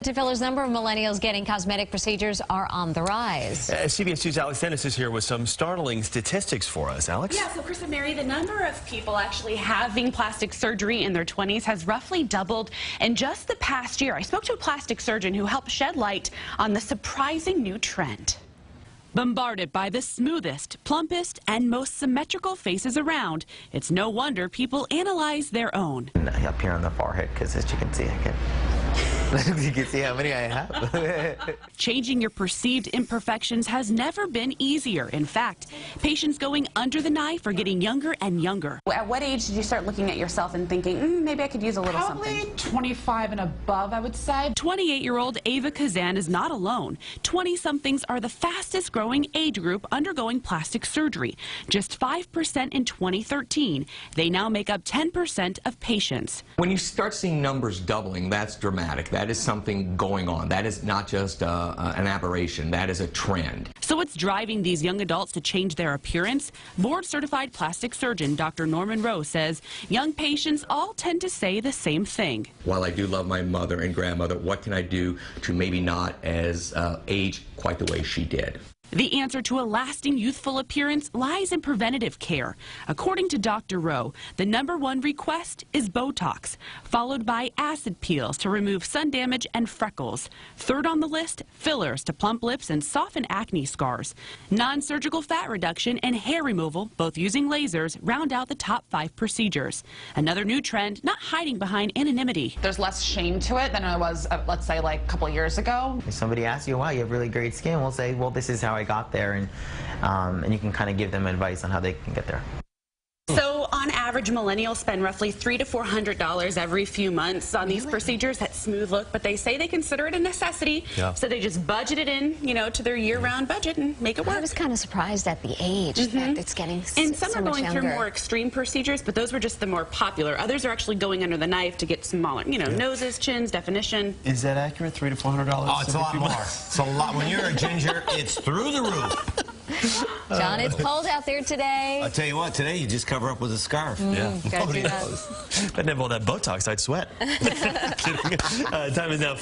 Fillers, number of millennials getting cosmetic procedures are on the rise. CBS 2's Alex Denis is here with some startling statistics for us. Alex? Yeah, so Chris and Mary, the number of people actually having plastic surgery in their 20s has roughly doubled in just the past year. I spoke to a plastic surgeon who helped shed light on the surprising new trend. Bombarded by the smoothest, plumpest, and most symmetrical faces around, it's no wonder people analyze their own. Up here on the forehead, because as you can see, you can see how many I have. Changing your perceived imperfections has never been easier. In fact, patients going under the knife are getting younger and younger. At what age did you start looking at yourself and thinking, maybe I could use a little something? Probably 25 and above, I would say. 28-year-old Ava Kazan is not alone. 20-somethings are the fastest growing age group undergoing plastic surgery. Just 5% in 2013. They now make up 10% of patients. When you start seeing numbers doubling, that's dramatic. That is something going on. That is not just an aberration. That is a trend. So what's driving these young adults to change their appearance? Board-certified plastic surgeon Dr. Norman Rowe says young patients all tend to say the same thing. While I do love my mother and grandmother, what can I do to maybe not as age quite the way she did? The answer to a lasting youthful appearance lies in preventative care. According to Dr. Rowe, the #1 request is Botox, followed by acid peels to remove sun damage and freckles. Third on the list, fillers to plump lips and soften acne scars. Non-surgical fat reduction and hair removal, both using lasers, round out the top 5 procedures. Another new trend, not hiding behind anonymity. There's less shame to it than there was, let's say, like a couple years ago. If somebody asks you, wow, you have really great skin, we'll say, well, this is how I got there, and you can kind of give them advice on how they can get there. So on average, millennials spend roughly $300 to $400 every few months on these procedures, that smooth look, but they say they consider it a necessity. Yeah. So they just budget it in, to their year-round budget and make it work. I was kind of surprised at the age that it's getting and some so are going younger. through more extreme procedures, but those were just the more popular. Others are actually going under the knife to get smaller, noses, chins, definition. Is that accurate? $300 to $400? Oh, it's a lot more. It's a lot. When you're a ginger, it's through the roof. John, it's cold out there today. I'll tell you what, today you just cover up with a scarf. Yeah. Gotta do that. If I didn't have all that Botox, I'd sweat. Kidding. Time is now 5.